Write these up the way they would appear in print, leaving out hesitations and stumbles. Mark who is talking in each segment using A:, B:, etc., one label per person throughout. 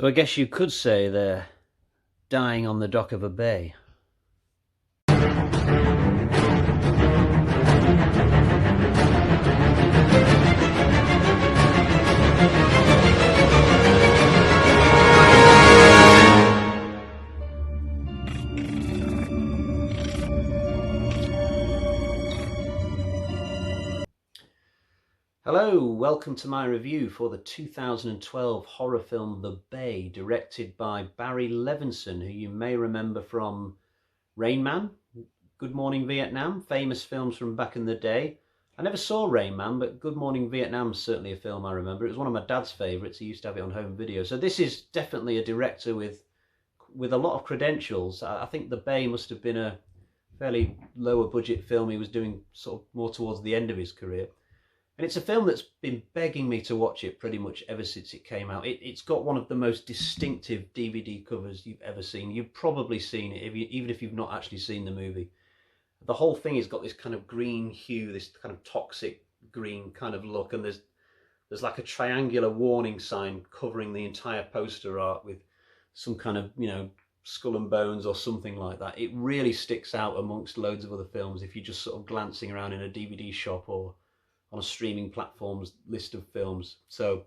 A: So I guess you could say they're dying on the dock of a bay. Hello, welcome to my review for the 2012 horror film The Bay, directed by Barry Levinson, who you may remember from Rain Man, Good Morning Vietnam, famous films from back in the day. I never saw Rain Man, but Good Morning Vietnam is certainly a film I remember. It was one of my dad's favourites. He used to have it on home video. So this is definitely a director with a lot of credentials. I think The Bay must have been a fairly lower budget film he was doing sort of more towards the end of his career. And it's a film that's been begging me to watch it pretty much ever since it came out. It's got one of the most distinctive DVD covers you've ever seen. You've probably seen it, even if you've not actually seen the movie. The whole thing has got this kind of green hue, this kind of toxic green kind of look, and there's like a triangular warning sign covering the entire poster art with some kind of, skull and bones or something like that. It really sticks out amongst loads of other films if you're just sort of glancing around in a DVD shop or on a streaming platform's list of films. So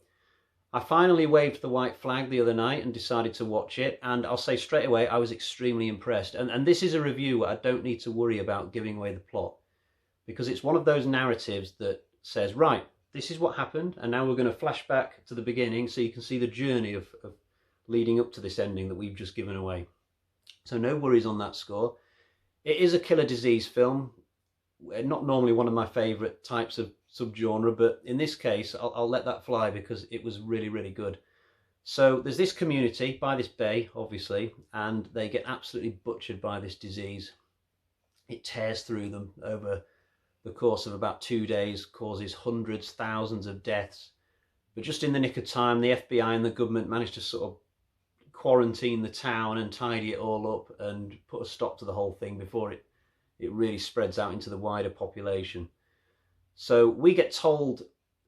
A: I finally waved the white flag the other night and decided to watch it, and I'll say straight away I was extremely impressed. And this is a review where I don't need to worry about giving away the plot, because it's one of those narratives that says, right, this is what happened, and now we're going to flash back to the beginning so you can see the journey of leading up to this ending that we've just given away. So no worries on that score. It is a killer disease film, not normally one of my favourite types of subgenre, but in this case I'll let that fly because it was really, really good. So there's this community by this bay, obviously, and they get absolutely butchered by this disease. It tears through them over the course of about 2 days, causes hundreds, thousands of deaths. But just in the nick of time, the FBI and the government managed to sort of quarantine the town and tidy it all up and put a stop to the whole thing before it really spreads out into the wider population. So we get told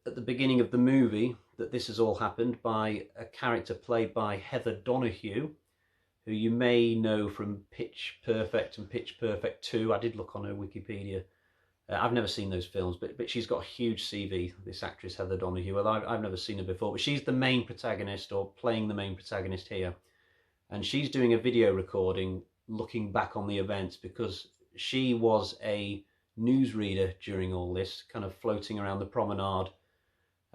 A: at the beginning of the movie that this has all happened by a character played by Kether Donohue, who you may know from Pitch Perfect and Pitch Perfect 2. I did look on her Wikipedia. I've never seen those films, but she's got a huge CV, this actress Kether Donohue. Well, I've never seen her before, but she's the main protagonist, or playing the main protagonist here. And she's doing a video recording looking back on the events, because she was a newsreader during all this, kind of floating around the promenade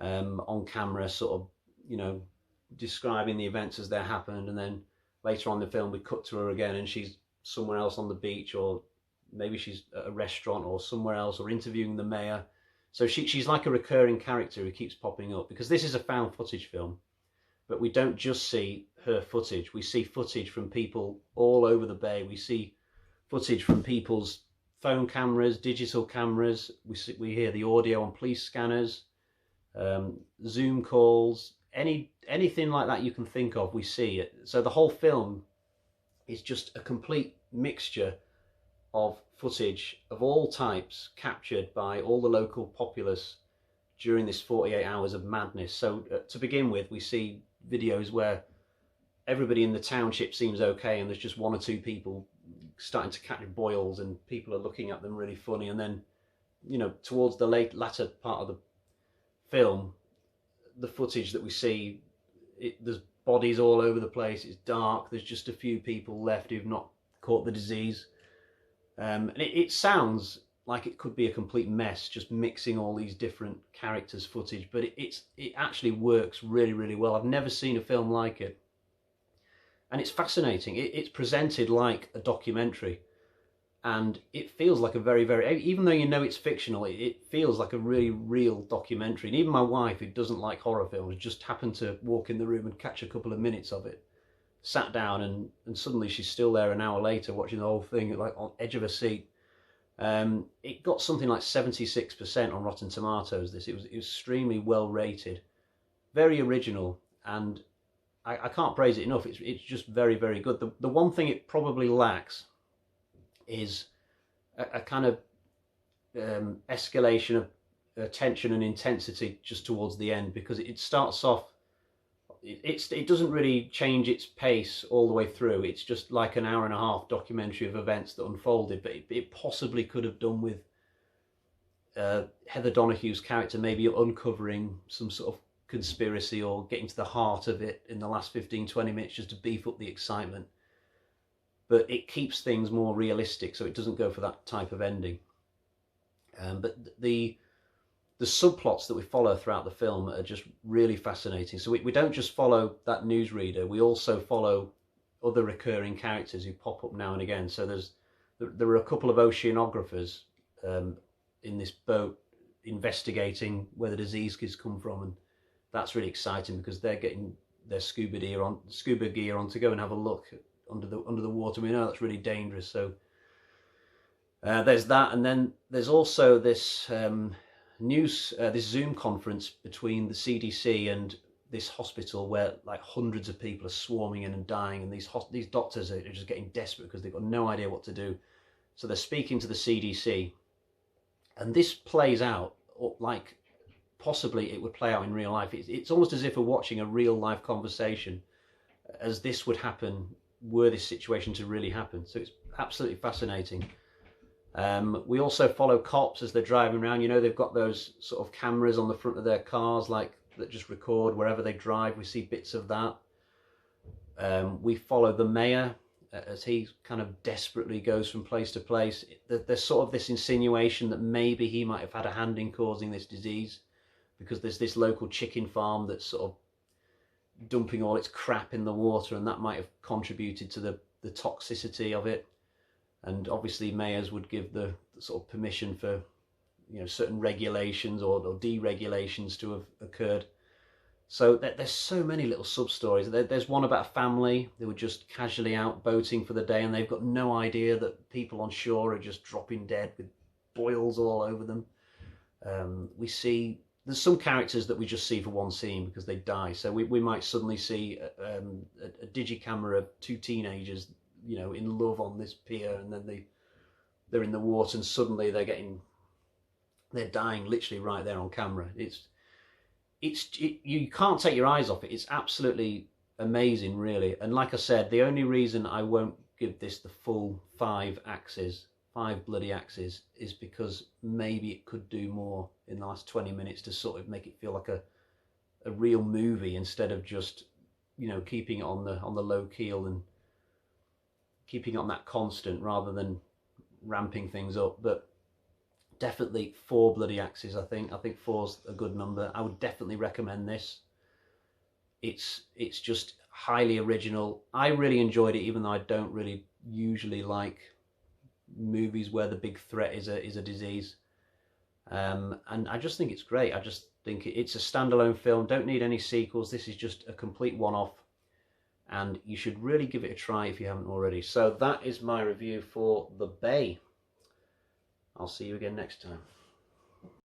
A: on camera, sort of, describing the events as they happened. And then later on in the film, we cut to her again and she's somewhere else on the beach, or maybe she's at a restaurant or somewhere else, or interviewing the mayor. So she's like a recurring character who keeps popping up, because this is a found footage film. But we don't just see her footage. We see footage from people all over the bay. We see footage from people's phone cameras, digital cameras. We hear the audio on police scanners, Zoom calls, anything like that you can think of, we see it. So the whole film is just a complete mixture of footage of all types captured by all the local populace during this 48 hours of madness. So to begin with, we see videos where everybody in the township seems okay and there's just one or two people starting to catch boils and people are looking at them really funny. And then, towards the latter part of the film, the footage that we see, there's bodies all over the place, it's dark, there's just a few people left who've not caught the disease. And it sounds like it could be a complete mess, just mixing all these different characters' footage, but it actually works really, really well. I've never seen a film like it. And it's fascinating. It's presented like a documentary, and it feels like a very, very, even though it's fictional, it feels like a really real documentary. And even my wife, who doesn't like horror films, just happened to walk in the room and catch a couple of minutes of it, sat down, and suddenly she's still there an hour later watching the whole thing, like on edge of her seat. It got something like 76% on Rotten Tomatoes. It was extremely well rated, very original, and I can't praise it enough. It's just very, very good. The one thing it probably lacks is a kind of escalation of tension and intensity just towards the end, because it starts off it doesn't really change its pace all the way through. It's just like an hour and a half documentary of events that unfolded, but it possibly could have done with Heather Donohue's character maybe uncovering some sort of conspiracy or getting to the heart of it in the last 15-20 minutes just to beef up the excitement. But it keeps things more realistic, so it doesn't go for that type of ending. But the subplots that we follow throughout the film are just really fascinating. So we don't just follow that newsreader, we also follow other recurring characters who pop up now and again. So there are a couple of oceanographers in this boat investigating where the disease has come from, and that's really exciting because they're getting their scuba gear on to go and have a look under the water. We know that's really dangerous, so there's that. And then there's also this this Zoom conference between the CDC and this hospital where like hundreds of people are swarming in and dying, and these doctors are just getting desperate because they've got no idea what to do. So they're speaking to the CDC, and this plays out like possibly it would play out in real life. It's almost as if we're watching a real life conversation as this would happen were this situation to really happen. So it's absolutely fascinating. We also follow cops as they're driving around. You know, they've got those sort of cameras on the front of their cars, like that just record wherever they drive. We see bits of that. We follow the mayor as he kind of desperately goes from place to place. There's sort of this insinuation that maybe he might have had a hand in causing this disease, because there's this local chicken farm that's sort of dumping all its crap in the water, and that might have contributed to the toxicity of it. And obviously mayors would give the sort of permission for, you know, certain regulations or deregulations to have occurred. So there's so many little sub-stories. There's one about a family who were just casually out boating for the day, and they've got no idea that people on shore are just dropping dead with boils all over them. We see there's some characters that we just see for one scene because they die. So we might suddenly see a digicamera of two teenagers, you know, in love on this pier, and then they're in the water, and suddenly they're dying literally right there on camera. You can't take your eyes off it. It's absolutely amazing, really. And like I said, the only reason I won't give this the full 5 bloody axes, is because maybe it could do more in the last 20 minutes to sort of make it feel like a real movie, instead of just, you know, keeping it on the low keel and keeping it on that constant rather than ramping things up. But definitely 4 bloody axes. I think 4's a good number. I would definitely recommend this. It's just highly original. I really enjoyed it, even though I don't really usually like movies where the big threat is a disease. And I just think it's great. I just think it's a standalone film. Don't need any sequels. This is just a complete one-off, and you should really give it a try if you haven't already. So that is my review for The Bay. I'll see you again next time.